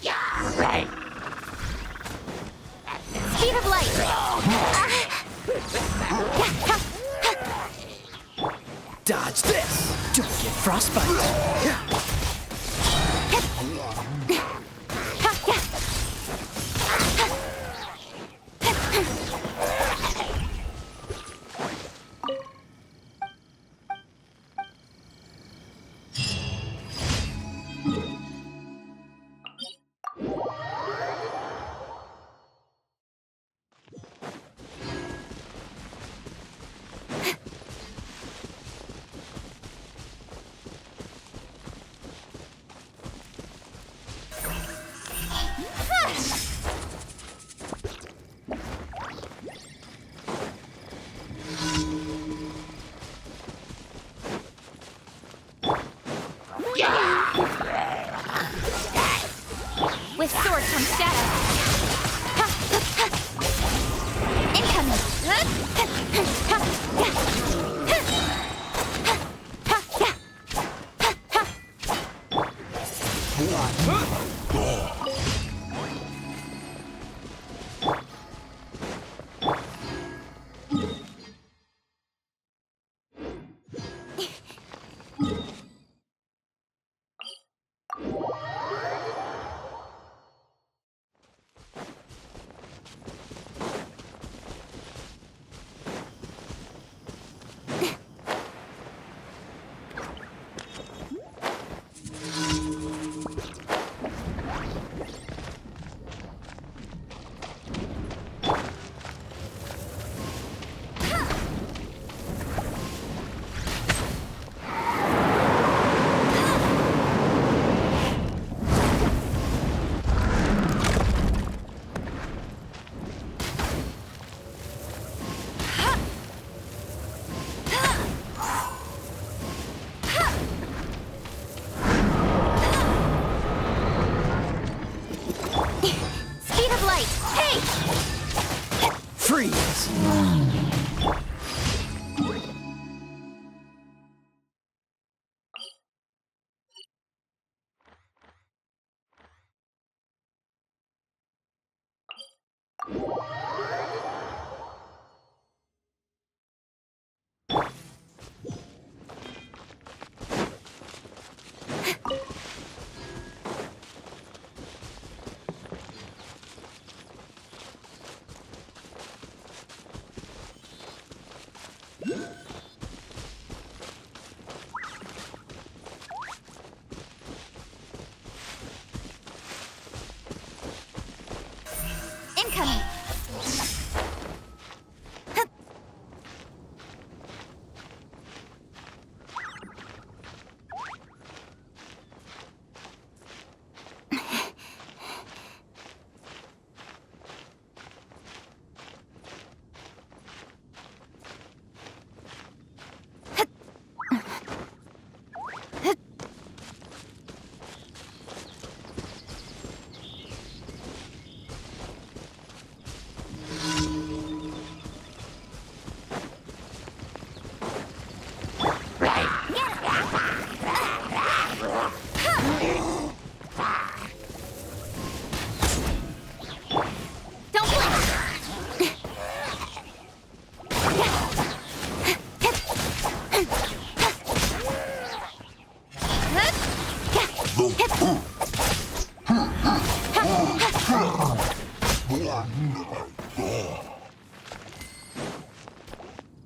Right. Speed of light. Dodge this! Don't get frostbite! With sword comes shadow. Incoming. Speed of light. Hey! Freeze! Incoming. Don't blink.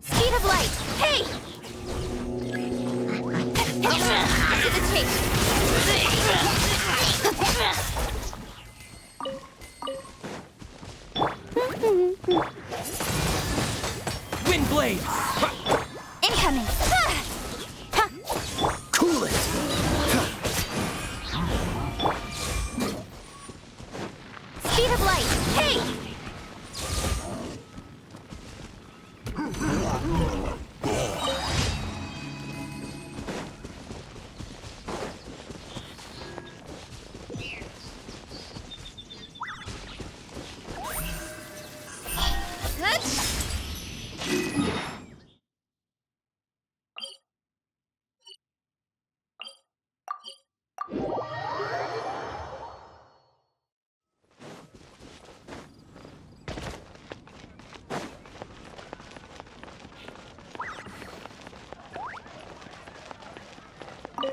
Speed of light. Hey! To the Wind blade! Incoming. Cool it! Speed of light. Hey!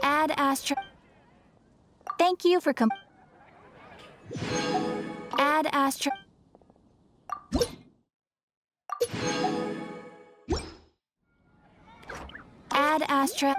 Add Astra. Thank you for Add Astra. Add Astra.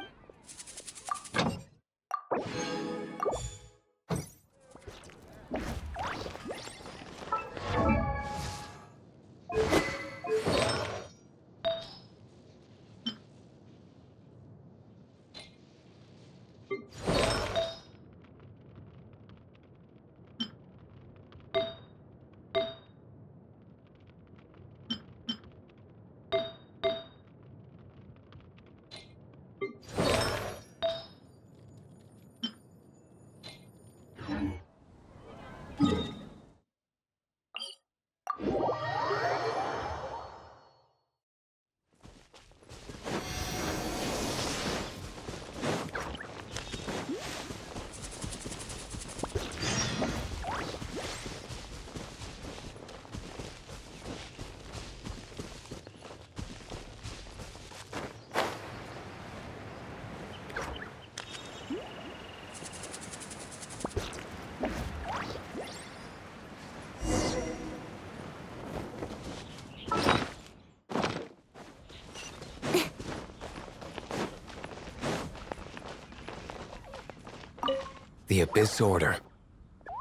The Abyss Order.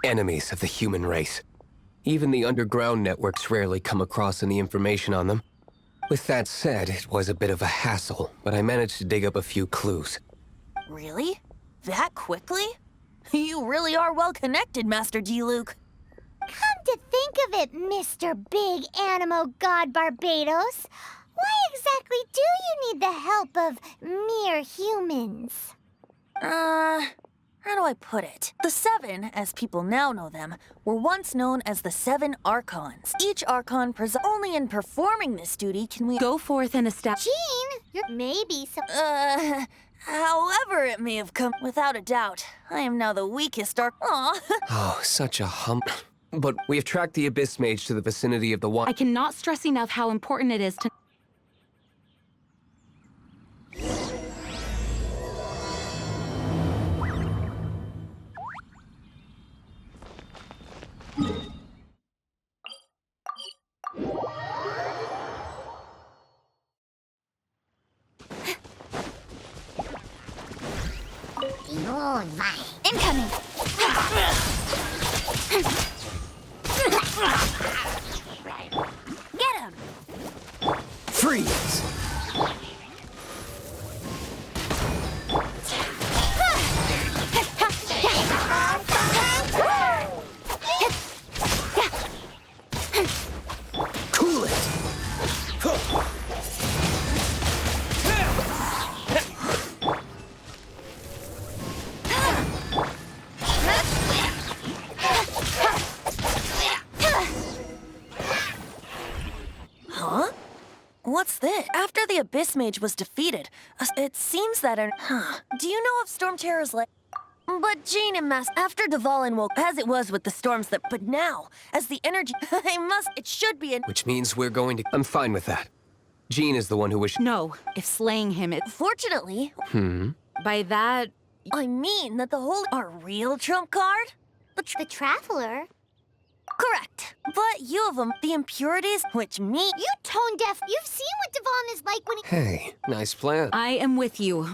Enemies of the human race. Even the underground networks rarely come across any information on them. With that said, it was a bit of a hassle, but I managed to dig up a few clues. Really? That quickly? You really are well connected, Master D-Luke. Come to think of it, Mr. Big Animo God Barbados, why exactly do you need the help of mere humans? How do I put it? The Seven, as people now know them, were once known as the Seven Archons. Each Archon only in performing this duty can we Go forth and establish. Jean, you're maybe some... however it may have come, without a doubt, I am now the weakest Aw. Oh, such a hump. But we have tracked the Abyss Mage to the vicinity of the I cannot stress enough how important it is to. Incoming. Get him. Freeze! Cool it! Huh? What's this? After the Abyss Mage was defeated, it seems that Do you know of Storm Terror's But Jean and after Dvalin woke, as it was with the storms but now, as the energy, it should be Which means we're going to... I'm fine with that. Jean is the one who wished... No, if slaying him, it. Fortunately, By that. I mean that the whole... Our real trump card? The Traveler? Correct. But you of them, the impurities, which me... You tone-deaf, you've seen what Devon is like when he... Hey, nice plan. I am with you.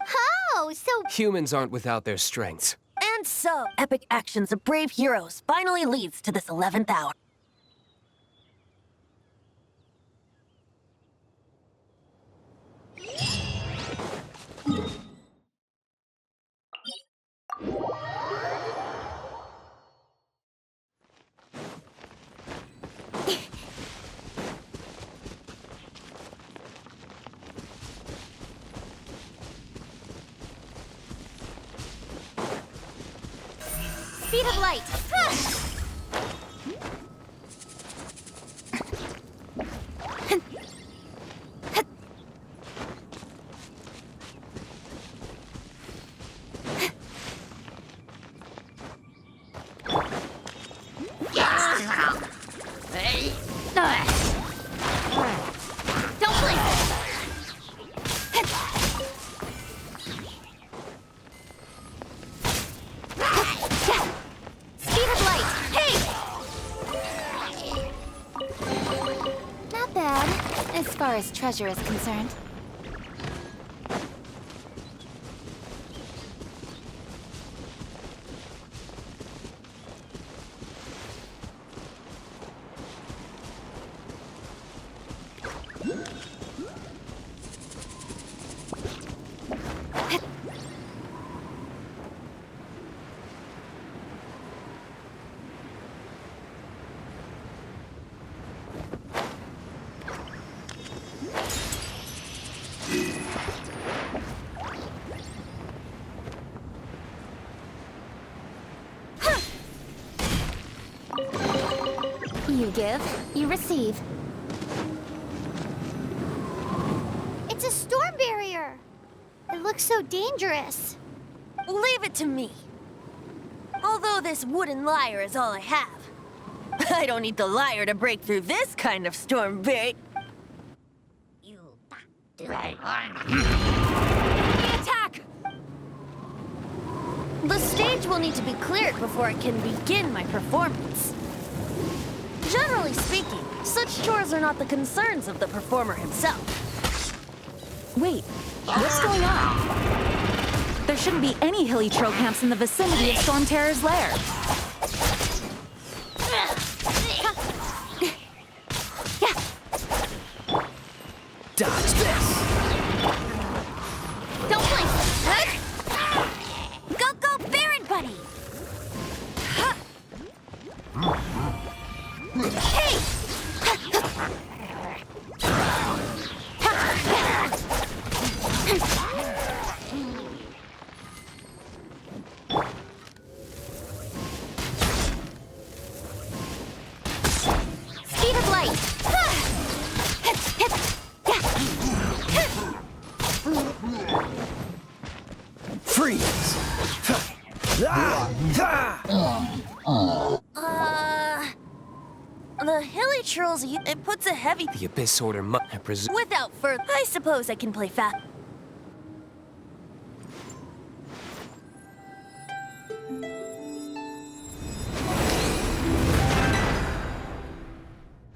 Oh, so... Humans aren't without their strengths. And so, epic actions of brave heroes finally leads to this 11th hour. Speed of light. Don't blink. as treasure is concerned. You give, you receive. It's a storm barrier. It looks so dangerous. Leave it to me. Although this wooden lyre is all I have, I don't need the lyre to break through this kind of storm barrier. Attack! The stage will need to be cleared before I can begin my performance. Generally speaking, such chores are not the concerns of the performer himself. Wait, what's going on? There shouldn't be any hilly troll camps in the vicinity of Storm Terror's lair. Dodge this. Don't blink! Go, go, Baron Buddy! Speed of light! Freeze. The hilly trolls, it puts a heavy... The Abyss Order I presume. Without further, I suppose I can play fast.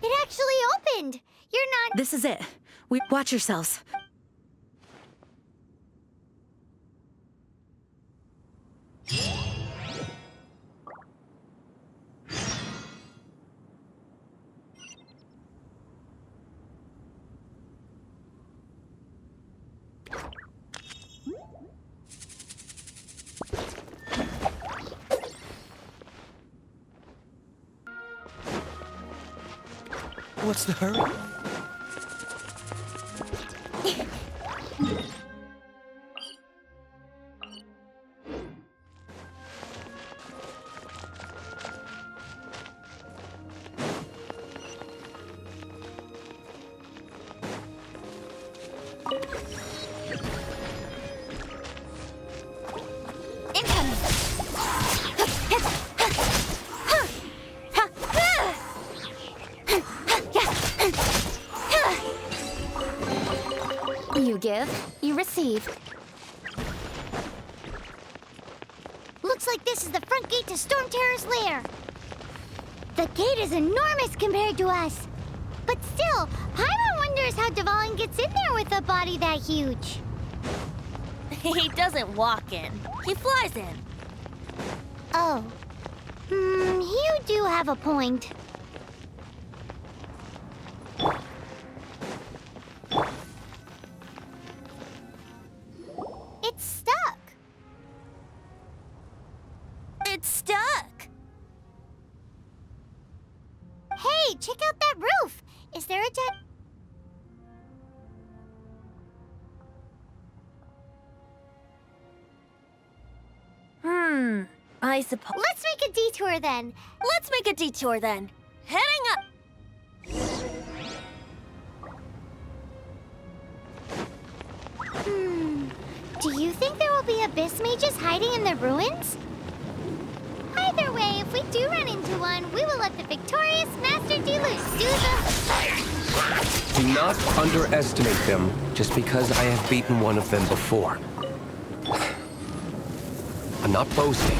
It actually opened. You're not... This is it. Watch yourselves. What's the hurry? You give, you receive. Looks like this is the front gate to Storm Terror's lair. The gate is enormous compared to us. But still, Paimon wonders how Dvalin gets in there with a body that huge. He doesn't walk in. He flies in. Oh. You do have a point. It's stuck. It's stuck. Hey, check out that roof. Is there a jet? I suppose. Let's make a detour then. Let's make a detour then. Heading up. Do you think there will be abyss mages hiding in the ruins? Either way, if we do run into one, we will let the victorious Master Deluse do the... Do not underestimate them just because I have beaten one of them before. I'm not boasting.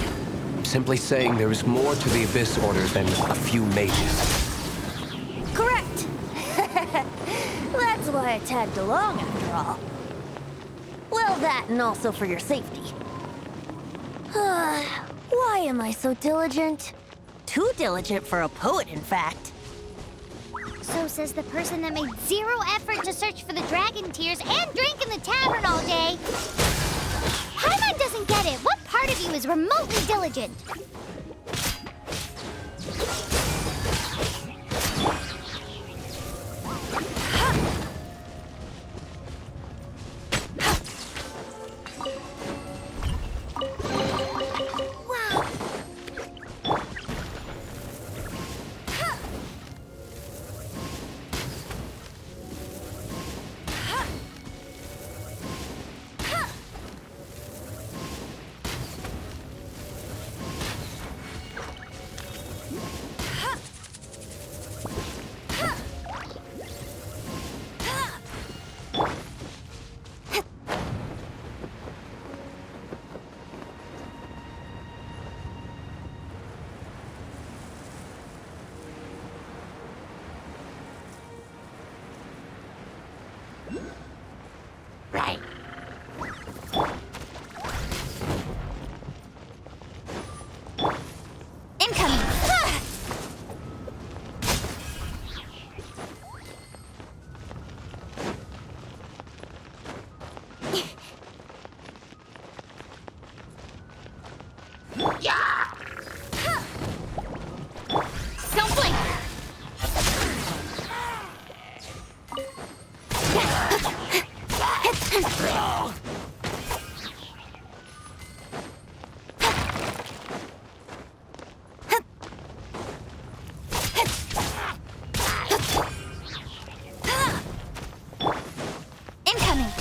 I'm simply saying there is more to the Abyss Order than a few mages. Correct. That's why I tagged along after all. Well, that and also for your safety. Why am I so diligent? Too diligent for a poet, in fact. So says the person that made zero effort to search for the dragon tears and drink in the tavern all day. Paimon doesn't get it. What part of you is remotely diligent? Right. Incoming! Ah! Don't blink! Incoming!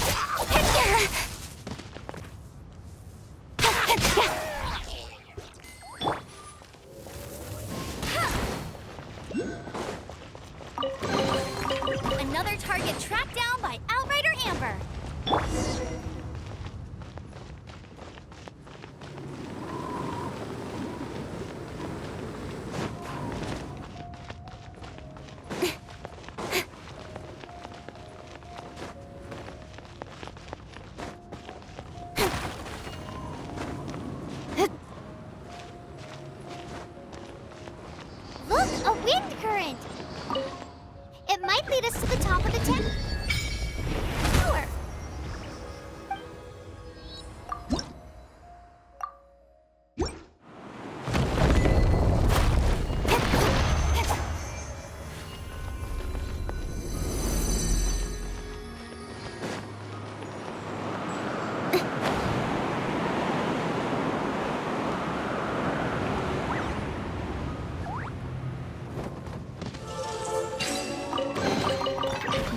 Another target tracked down by Outrider Amber. Look, a wind current. It might lead us to the top of the tower.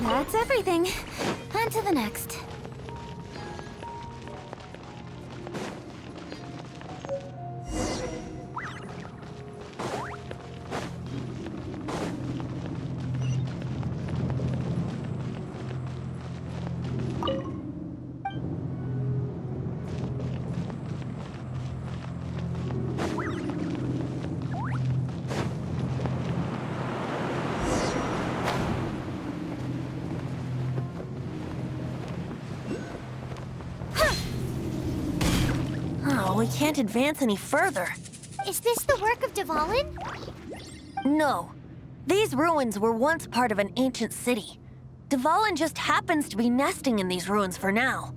That's everything. On to the next. Oh, we can't advance any further. Is this the work of Dvalin? No. These ruins were once part of an ancient city. Dvalin just happens to be nesting in these ruins for now.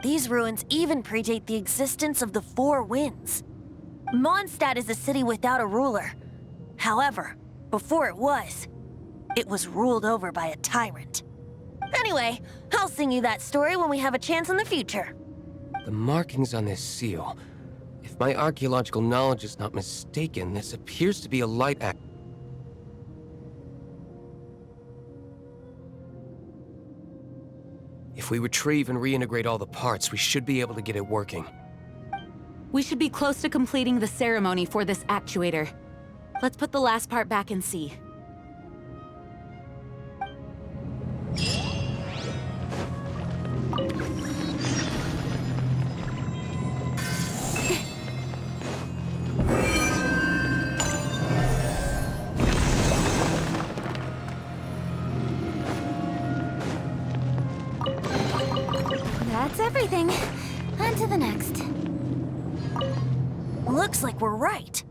These ruins even predate the existence of the Four Winds. Mondstadt is a city without a ruler. However, before it was ruled over by a tyrant. Anyway, I'll sing you that story when we have a chance in the future. The markings on this seal. If my archaeological knowledge is not mistaken, this appears to be a light act. If we retrieve and reintegrate all the parts, we should be able to get it working. We should be close to completing the ceremony for this actuator. Let's put the last part back and see. Looks like we're right.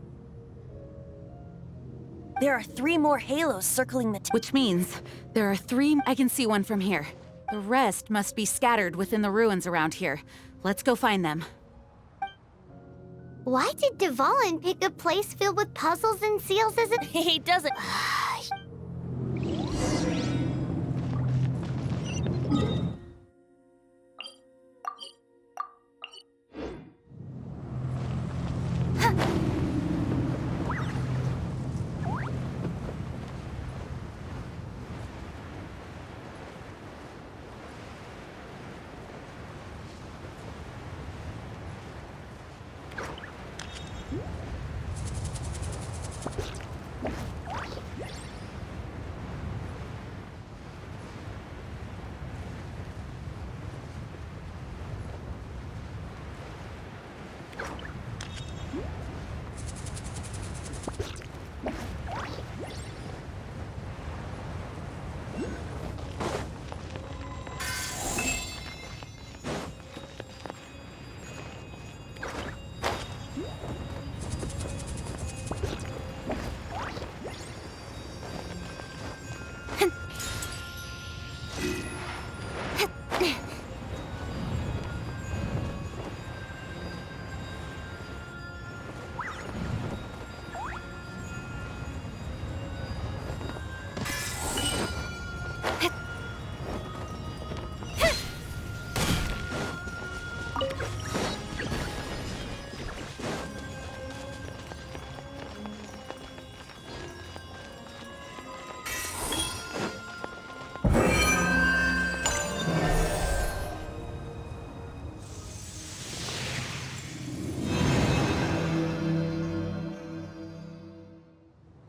There are 3 more halos circling the Which means there are 3. I can see one from here. The rest must be scattered within the ruins around here. Let's go find them. Why did Dvalin pick a place filled with puzzles and seals as a... He doesn't.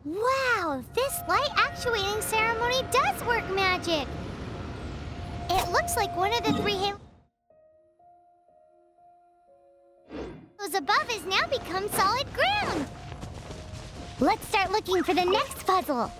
Wow, this light actuating ceremony does work magic! It looks like one of the 3 halos above has now become solid ground! Let's start looking for the next puzzle!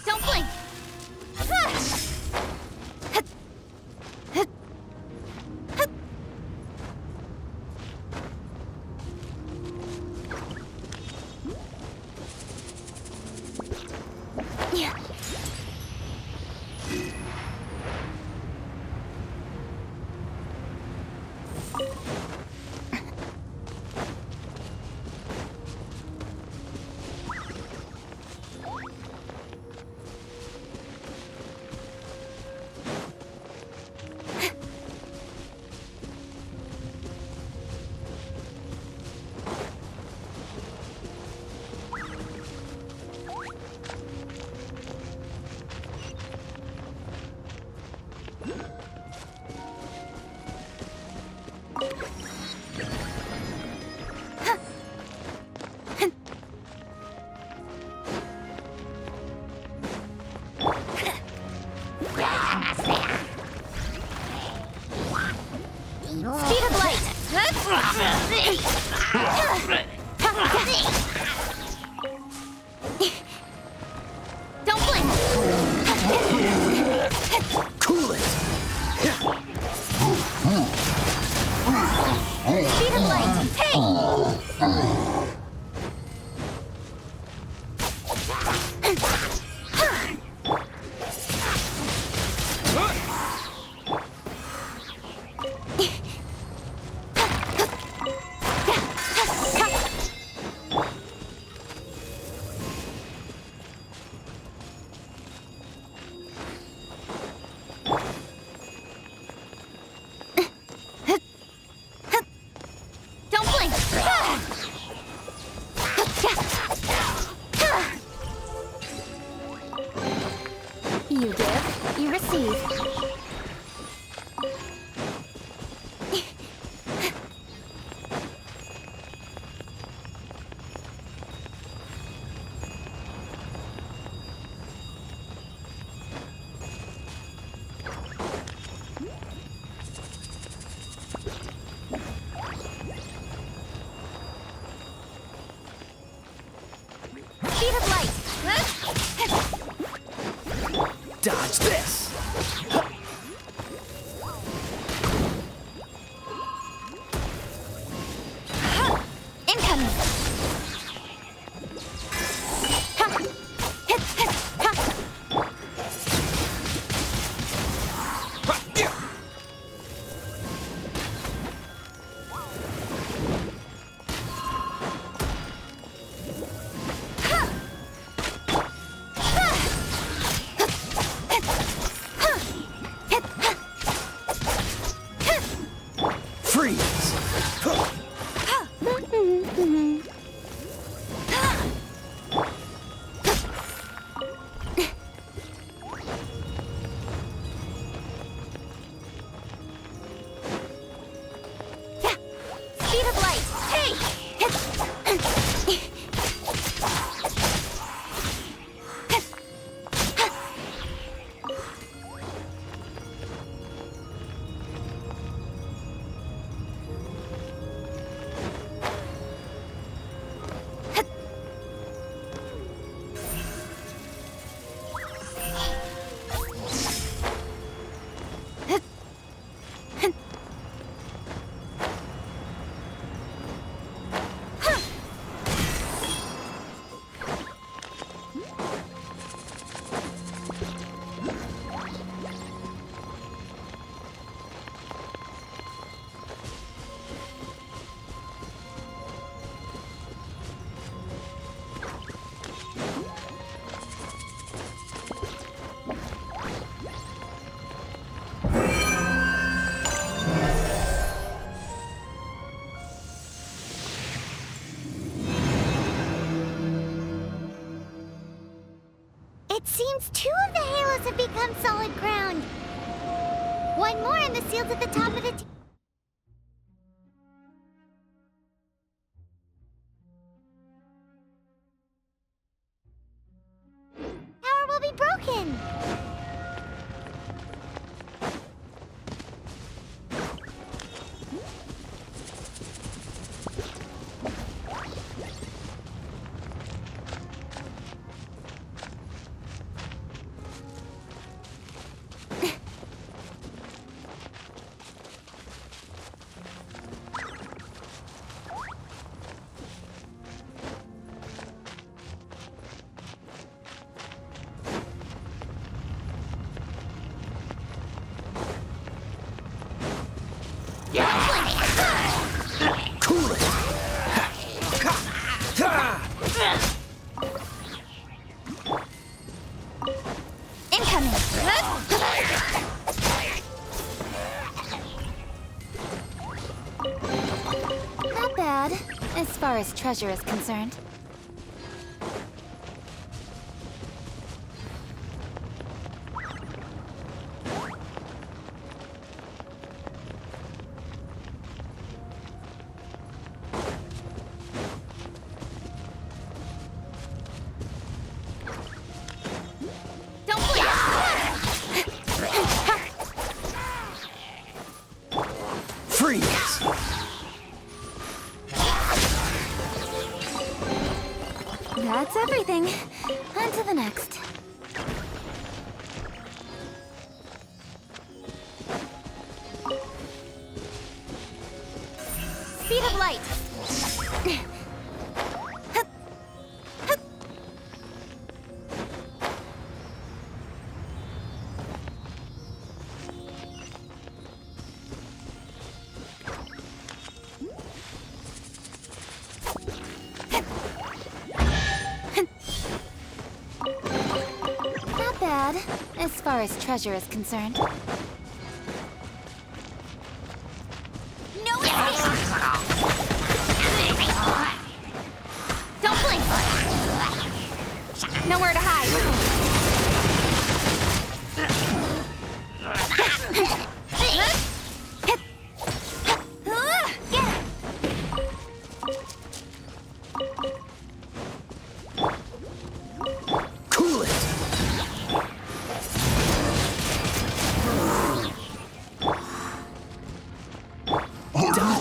Don't blink! Speed of light! Don't blink! Cool it! Speed of light! Hey! receive. Speed of light. Dodge this! Incoming. Ha. Hit, hit, ha. Freeze! Speed of light. Hey. It seems 2 of the halos have become solid ground. One more and the seal's at the top of the tower will be broken. Cool it! Incoming. Not bad, as far as treasure is concerned. Don't blink! Freeze! That's everything. On to the next. Speed of light. Not bad, as far as treasure is concerned. No escape! Don't blink! Nowhere to hide.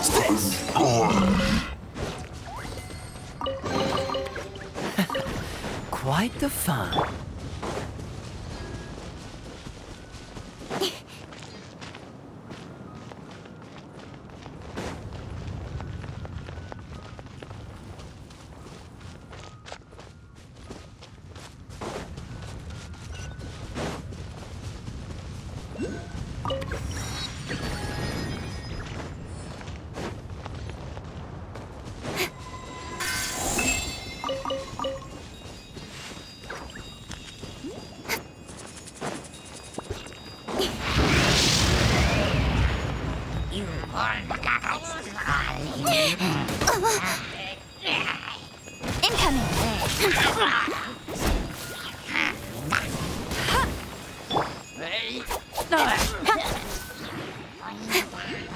Dodge this. Quite the fun.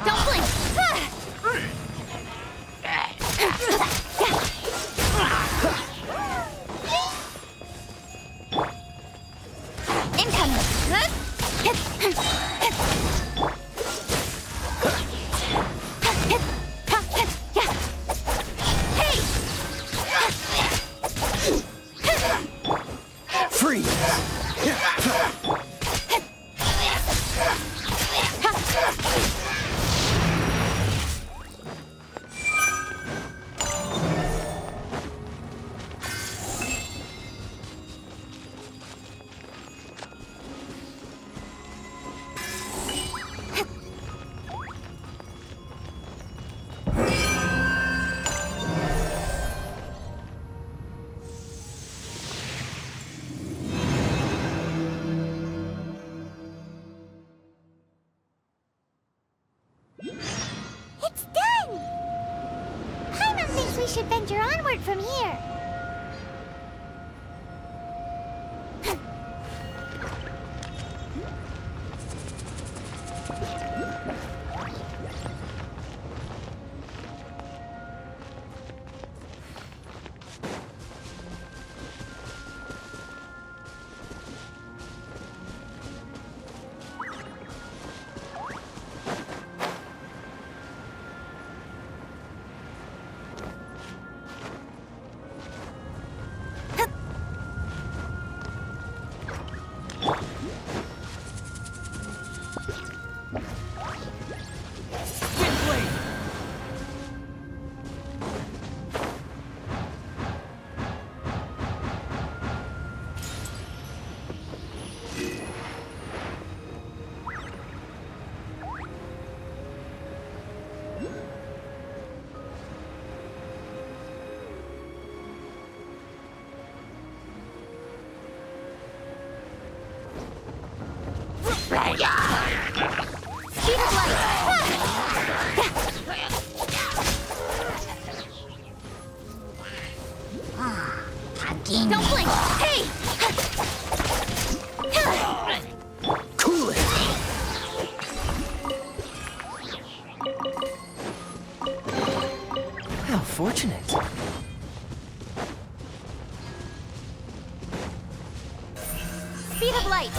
Don't blink! It's done! Paimon thinks we should venture onward from here. Speed of light! Don't blink! Hey! Cool it. How fortunate. Speed of light!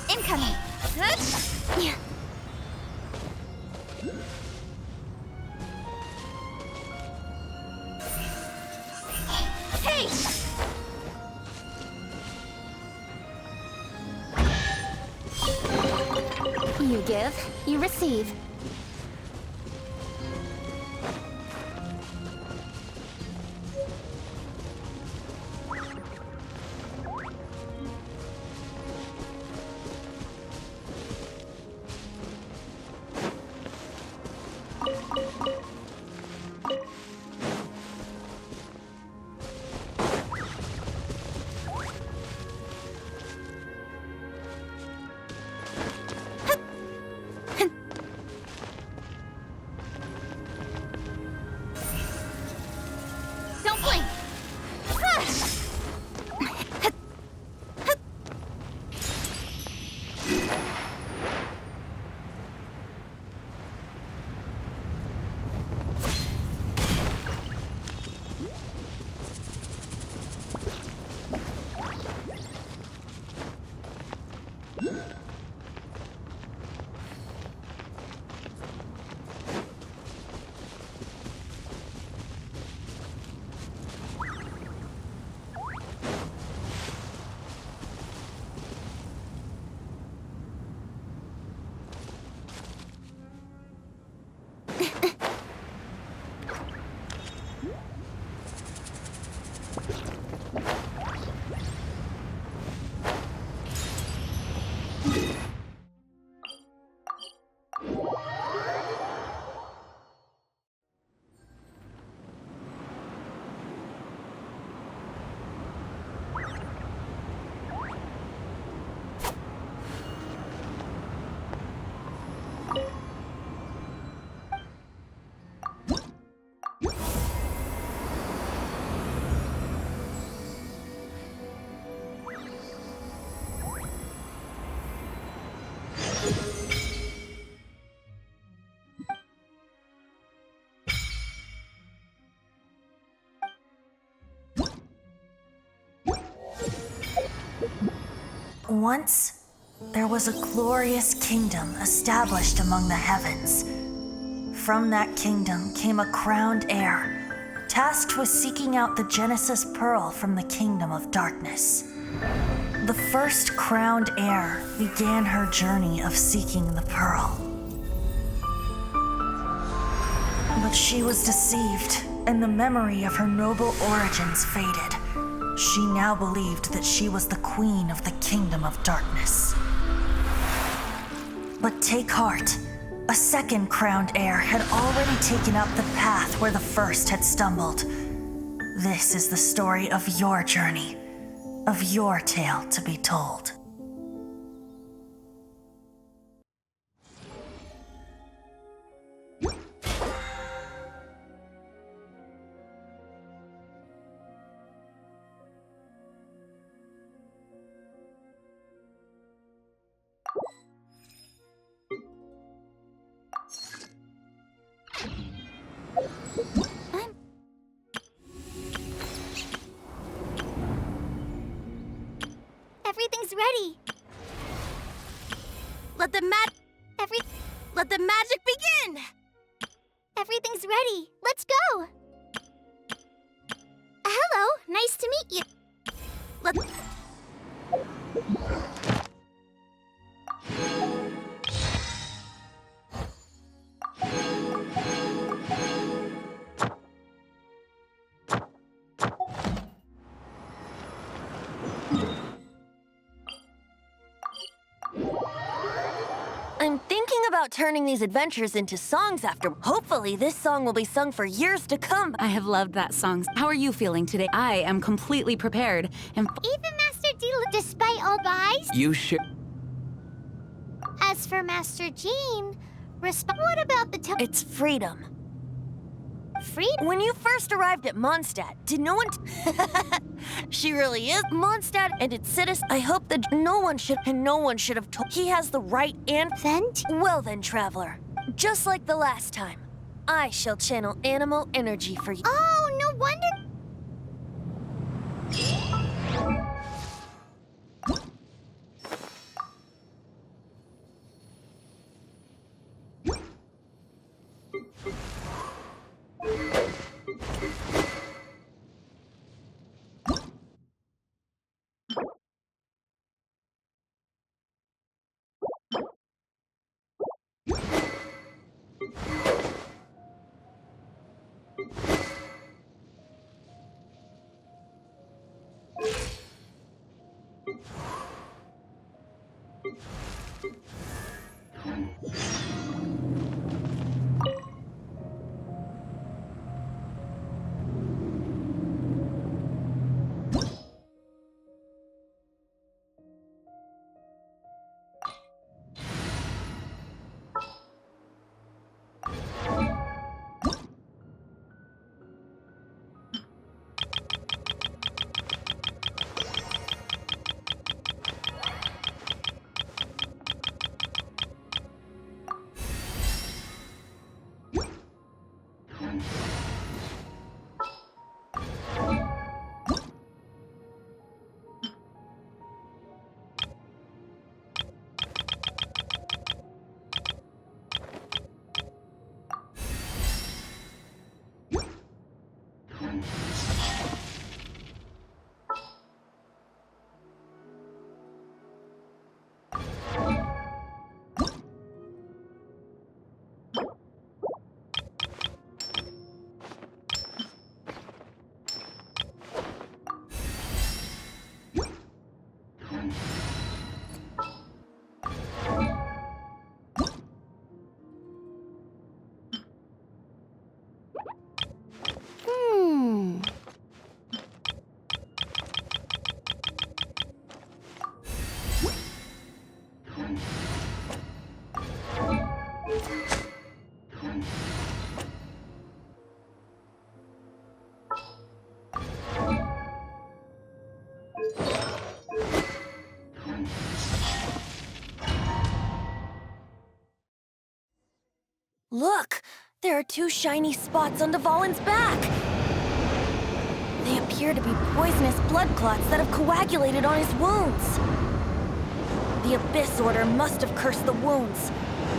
Incoming! Hey! You give, you receive. Once, there was a glorious kingdom established among the heavens. From that kingdom came a crowned heir, tasked with seeking out the Genesis Pearl from the kingdom of darkness. The first crowned heir began her journey of seeking the pearl. But she was deceived, and the memory of her noble origins faded. She now believed that she was the queen of the kingdom of darkness. But take heart. A second crowned heir had already taken up the path where the first had stumbled. This is the story of your journey, of your tale to be told. Everything's ready. Let the magic begin! Everything's ready. Let's go. Hello, nice to meet you. I'm thinking about turning these adventures into songs after. Hopefully, this song will be sung for years to come. I have loved that song. How are you feeling today? I am completely prepared. And Even Master D, despite all buys. You should. As for Master Jean, what about the It's freedom. freedom? When you first arrived at Mondstadt, did no one... She really is. Mondstadt and its citizens. I hope that no one should have told... He has the right and... Well then, traveler. Just like the last time, I shall channel animal energy for you. Oh, no wonder. Look! There are two shiny spots on Dvalin's back! They appear to be poisonous blood clots that have coagulated on his wounds. The Abyss Order must have cursed the wounds.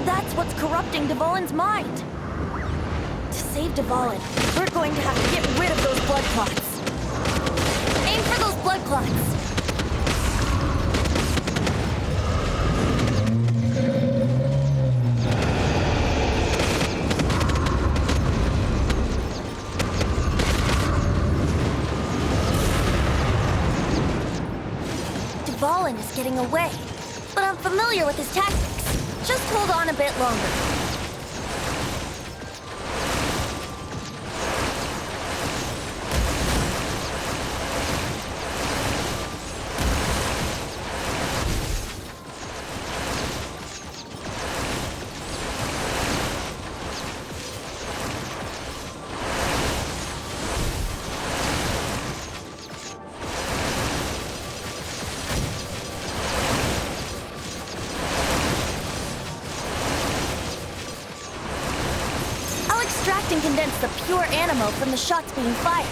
That's what's corrupting Dvalin's mind. To save Dvalin, we're going to have to get rid of those blood clots. Aim for those blood clots. Dvalin is getting away, but I'm familiar with his tactics. Just hold on a bit longer. Extract and condense the pure animo from the shots being fired.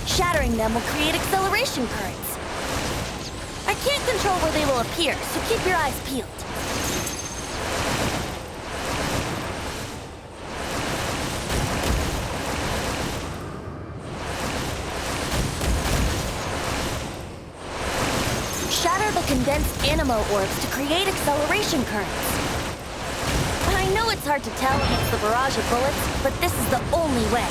Shattering them will create acceleration currents. I can't control where they will appear, so keep your eyes peeled. Shatter the condensed animo orbs to create acceleration currents. I know it's hard to tell against the barrage of bullets, but this is the only way.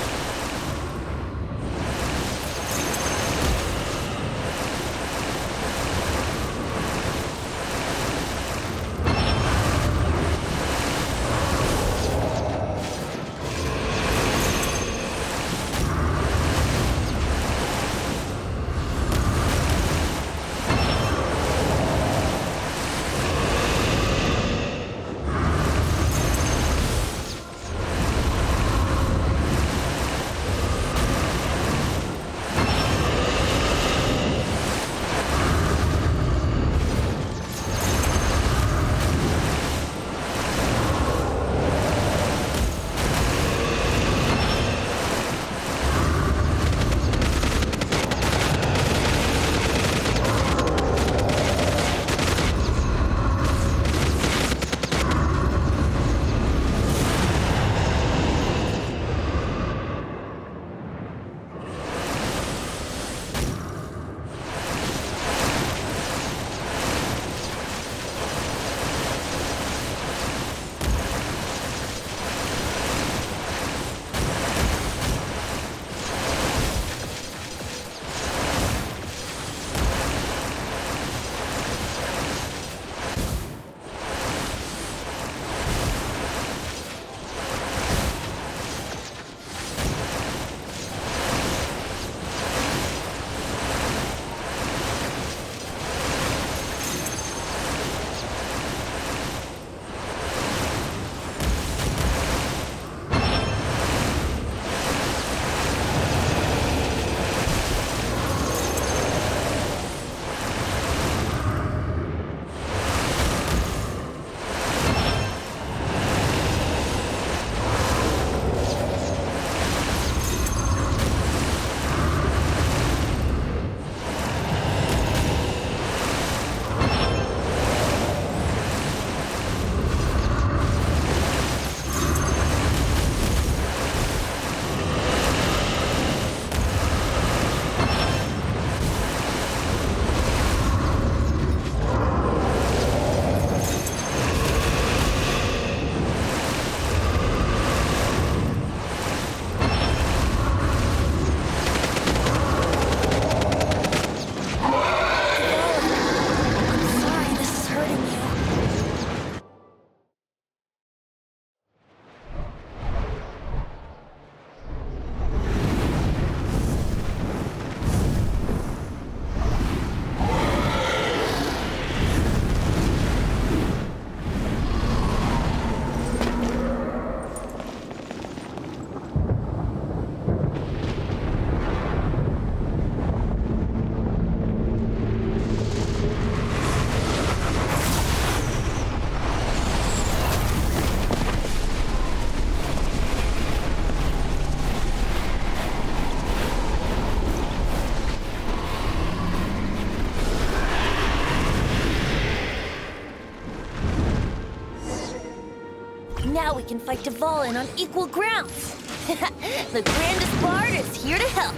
Now we can fight Dvalin on equal grounds. The grandest bard is here to help.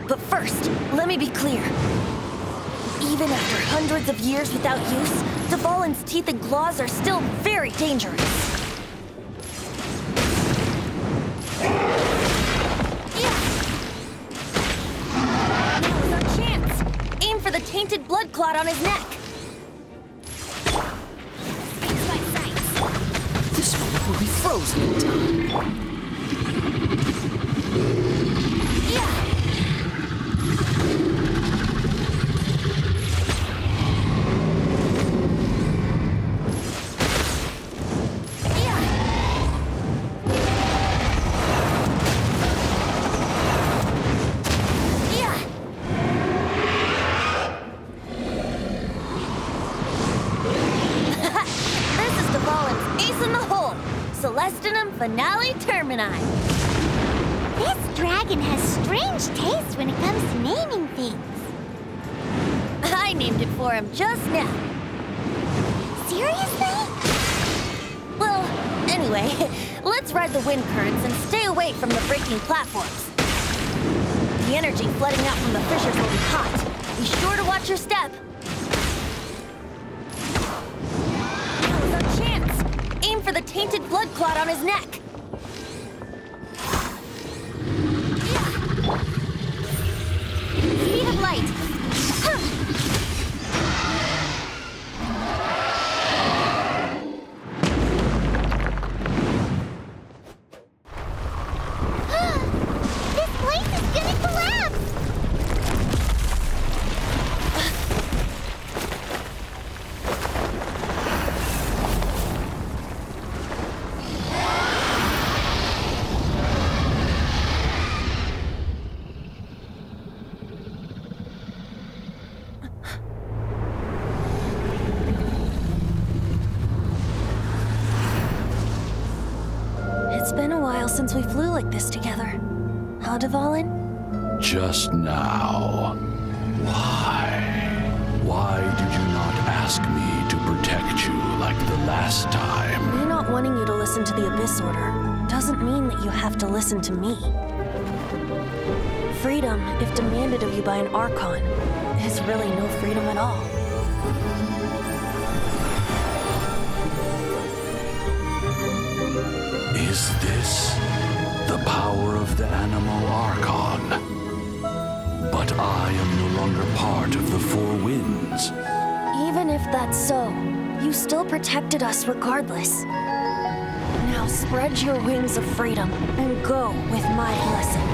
But first, let me be clear. Even after hundreds of years without use, Dvalin's teeth and claws are still very dangerous. Now's our chance. Aim for the tainted blood clot on his neck. This one will be frozen in time. Yeah. Finale Termini. This dragon has strange taste when it comes to naming things. I named it for him just now. Seriously? Well, anyway, let's ride the wind currents and stay away from the breaking platforms. The energy flooding out from the fissures will be hot. Be sure to watch your step. Now's our chance. Aim for the tainted blood clot on his neck. Speed of light. This place is gonna collapse! It's been a while since we flew like this together. Huh, Dvalin? Just now. Why? Why did you not ask me to protect you like the last time? Me not wanting you to listen to the Abyss Order doesn't mean that you have to listen to me. Freedom, if demanded of you by an Archon, is really no freedom at all. Is this the power of the Animal Archon? But I am no longer part of the Four Winds. Even if that's so, you still protected us regardless. Now spread your wings of freedom and go with my blessing.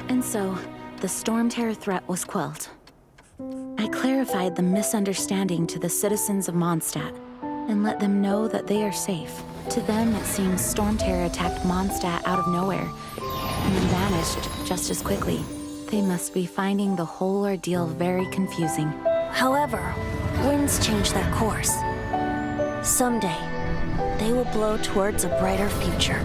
And so, the Storm Terror threat was quelled. I clarified the misunderstanding to the citizens of Mondstadt and let them know that they are safe. To them, it seems Storm Terror attacked Mondstadt out of nowhere and then vanished just as quickly. They must be finding the whole ordeal very confusing. However, winds change their course. Someday, they will blow towards a brighter future.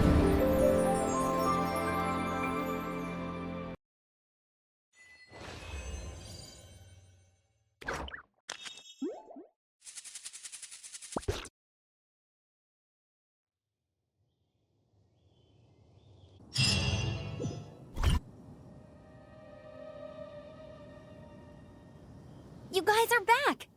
You guys are back!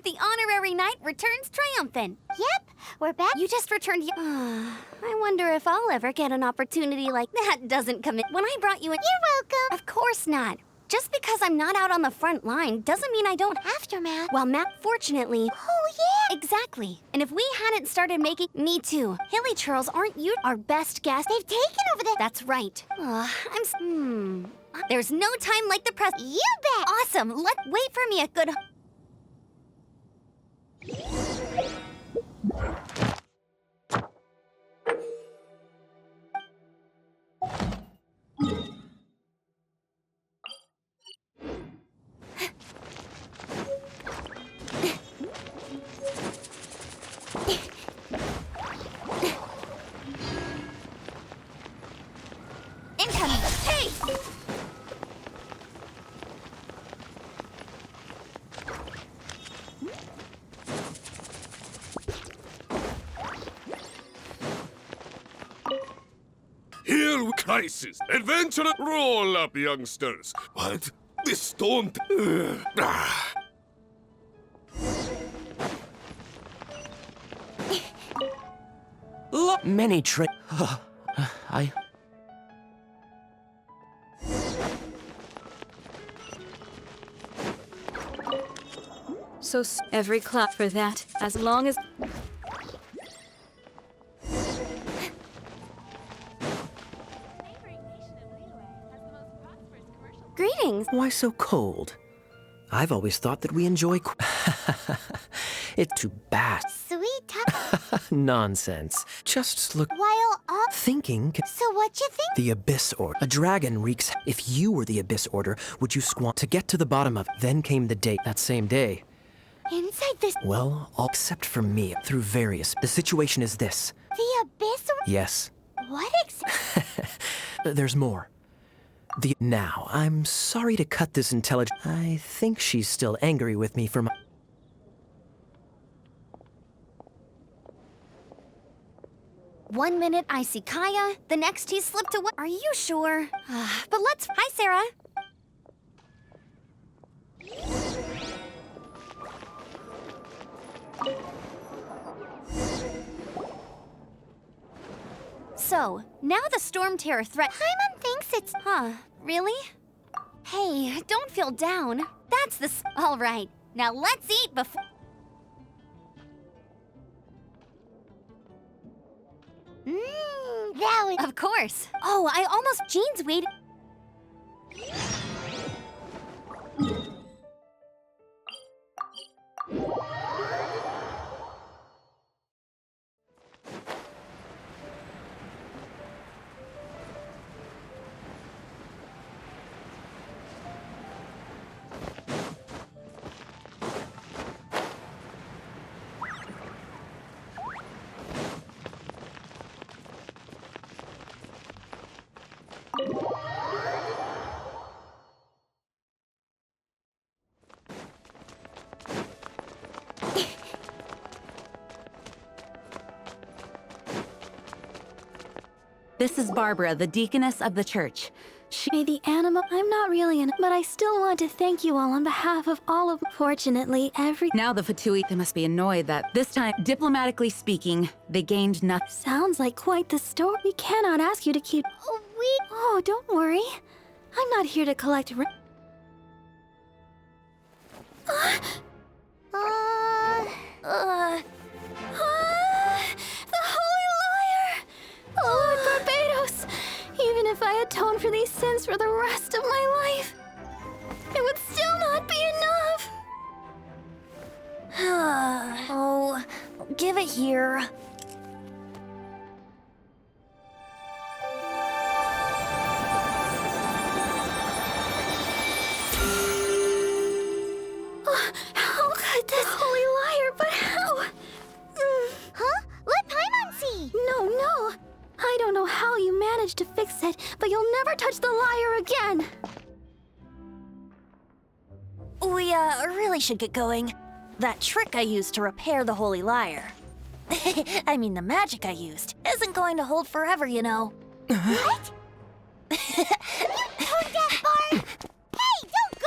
The honorary knight returns triumphant. Yep, we're back. You just returned I wonder if I'll ever get an opportunity like that doesn't come in. When I brought you in... You're welcome. Of course not. Just because I'm not out on the front line doesn't mean I don't... Aftermath. Well, fortunately... Oh, yeah. Exactly. And if we hadn't started making... Me too. Hilly Churls, aren't you our best guest? They've taken over the... That's right. There's no time like the present. You bet. Awesome. Wait for me a good... Incoming. Hey! Here we crisis. Adventure. Roll up, youngsters. What? This storm. Many I... So every clap for that, as long as... Greetings. Why so cold? I've always thought that we enjoy it's too bad. Sweet time. Nonsense. Just look... While all... Thinking... So what you think? The Abyss Order. A dragon wreaks... If you were the Abyss Order, would you to get to the bottom of it? Then came the day. That same day. Inside this... Well, all except for me, through various... The situation is this. The Abyss... Yes. What There's more. Now, I'm sorry to cut this intelligent... I think she's still angry with me for my... One minute I see Kaya, the next he slipped away. Are you sure? But let's... Hi, Sarah. So, now the Storm Terror threat... Paimon thinks it's... Huh, really? Hey, don't feel down. That's the... All right, now let's eat before... that was... Of course. Oh, I almost... Jean's waiting... This is Barbara, the deaconess of the church. May the animal... I'm not really in... But I still want to thank you all on behalf of all of... Fortunately, Now the Fatui, they must be annoyed that this time, diplomatically speaking, they gained nothing. Sounds like quite the story. We cannot ask you to keep... Oh, don't worry. I'm not here to collect... The Holy Liar! Lord Barbados! Even if I atoned for these sins for the rest of my life, it would still not be enough! Oh, give it here. How could this Holy Liar, but how? Huh? Let Paimon see! No. I don't know how you managed to fix it, but you'll never touch the liar again! We, really should get going. That trick I used to repair the Holy Liar. I mean, the magic I used isn't going to hold forever, you know. What? Hold that, Barb! Hey, don't go!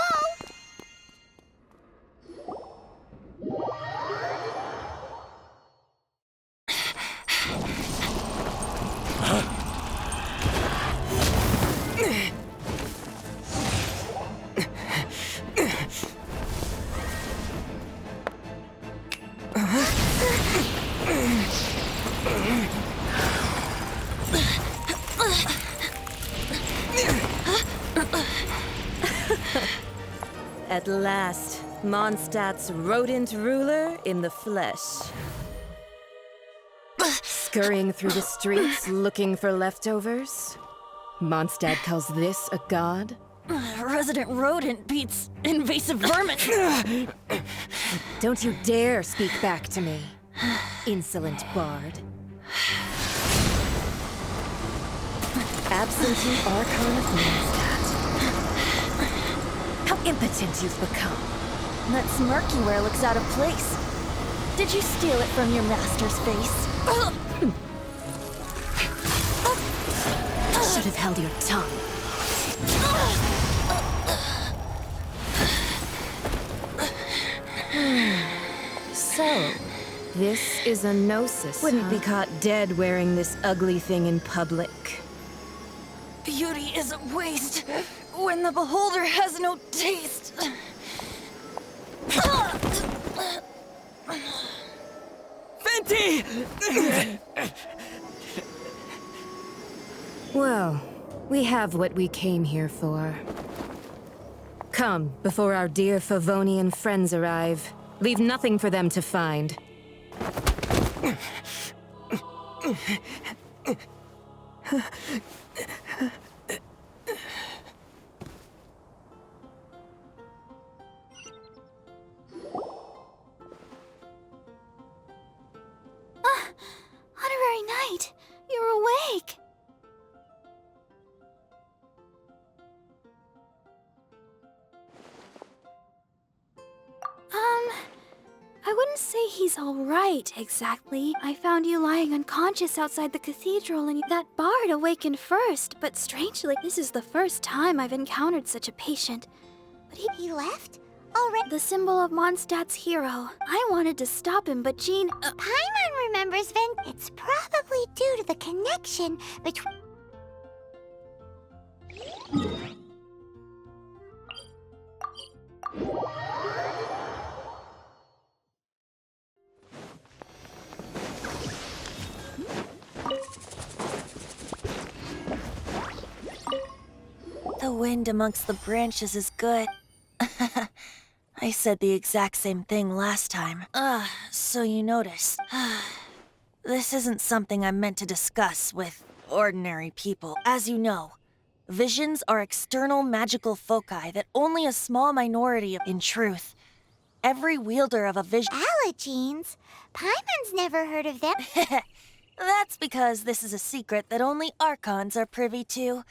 At last, Mondstadt's rodent ruler in the flesh. Scurrying through the streets looking for leftovers? Mondstadt calls this a god? Resident rodent beats invasive vermin. Don't you dare speak back to me, insolent bard. Absentee Archon of Mondstadt. How impotent you've become. That smirk you wear looks out of place. Did you steal it from your master's face? should have held your tongue. So, this is a gnosis. Wouldn't be caught dead wearing this ugly thing in public. Beauty is a waste when the beholder has no taste. Venti! Well, we have what we came here for. Come, before our dear Favonian friends arrive. Leave nothing for them to find. Honorary Knight, you're awake. I wouldn't say he's all right, exactly. I found you lying unconscious outside the cathedral, and that bard awakened first. But strangely, this is the first time I've encountered such a patient. But He left? Already? the symbol of Mondstadt's hero. I wanted to stop him, but Jean... Paimon remembers Ven. It's probably due to the connection between... The wind amongst the branches is good. I said the exact same thing last time. So you noticed. This isn't something I'm meant to discuss with ordinary people. As you know, visions are external magical foci that only a small minority of... In truth, every wielder of a vision... Allergenes? Paimon's never heard of them. That's because this is a secret that only Archons are privy to.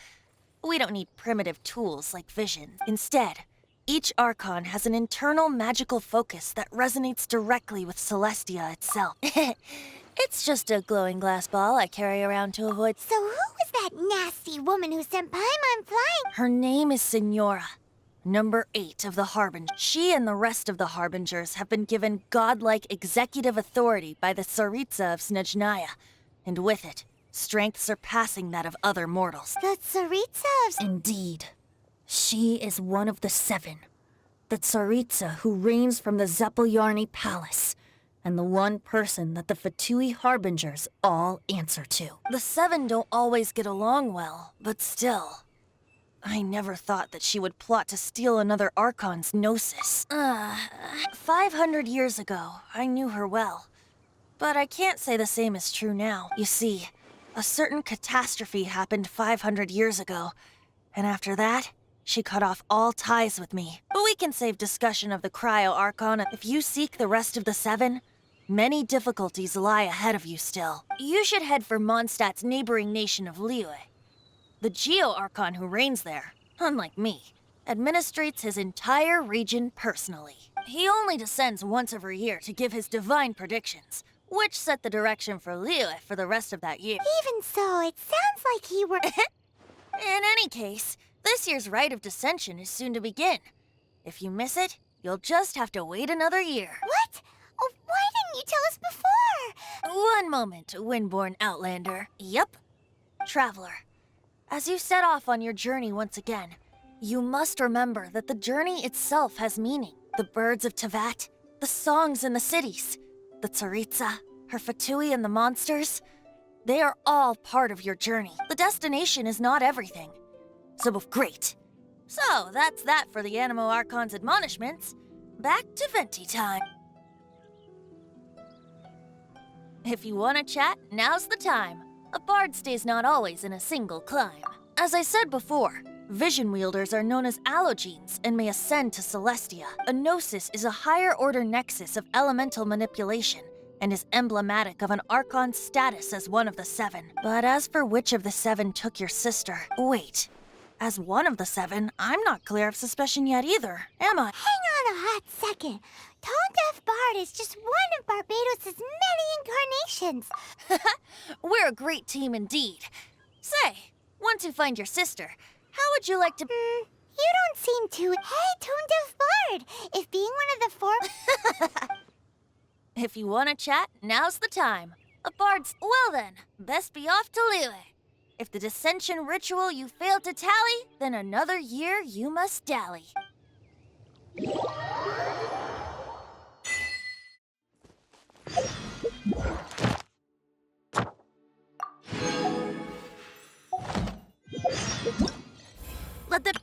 We don't need primitive tools like vision. Instead, each Archon has an internal magical focus that resonates directly with Celestia itself. It's just a glowing glass ball I carry around to avoid... So who was that nasty woman who sent Paimon flying? Her name is Signora, number 8 of the Harbinger. She and the rest of the Harbingers have been given godlike executive authority by the Tsaritsa of Snezhnaya, and with it, strength surpassing that of other mortals. The Tsaritsas. Indeed. She is one of the 7. The Tsaritsa who reigns from the Zeppelyarny Palace, and the one person that the Fatui Harbingers all answer to. The 7 don't always get along well, but still. I never thought that she would plot to steal another Archon's gnosis. 500 years ago, I knew her well. But I can't say the same is true now. You see, a certain catastrophe happened 500 years ago, and after that, she cut off all ties with me. But we can save discussion of the Cryo Archon. If you seek the rest of the 7, many difficulties lie ahead of you still. You should head for Mondstadt's neighboring nation of Liyue. The Geo Archon who reigns there, unlike me, administrates his entire region personally. He only descends once every year to give his divine predictions, which set the direction for Liyue for the rest of that year. Even so, it sounds like he were... In any case, this year's Rite of Descension is soon to begin. If you miss it, you'll just have to wait another year. What? Oh, why didn't you tell us before? One moment, Windborn Outlander. Yup. Traveler, as you set off on your journey once again, you must remember that the journey itself has meaning. The birds of Tevat, the songs in the cities, the Tsaritsa, her Fatui and the monsters, they are all part of your journey. The destination is not everything. So great. So that's that for the Animo Archon's admonishments. Back to Venti time. If you want to chat, now's the time. A bard stays not always in a single climb. As I said before, vision wielders are known as allogenes and may ascend to Celestia. A gnosis is a higher-order nexus of elemental manipulation and is emblematic of an Archon's status as one of the 7. But as for which of the 7 took your sister... Wait. As one of the 7, I'm not clear of suspicion yet either, am I? Hang on a hot second. Tone Deaf Bard is just one of Barbados' many incarnations. We're a great team indeed. Say, Once you find your sister, how would you like to... You don't seem too... Hey, tone-deaf bard! If being one of the four... If you want to chat, now's the time. A bard's... Well then, best be off to Liyue. If the dissension ritual you failed to tally, then another year you must dally. Let the...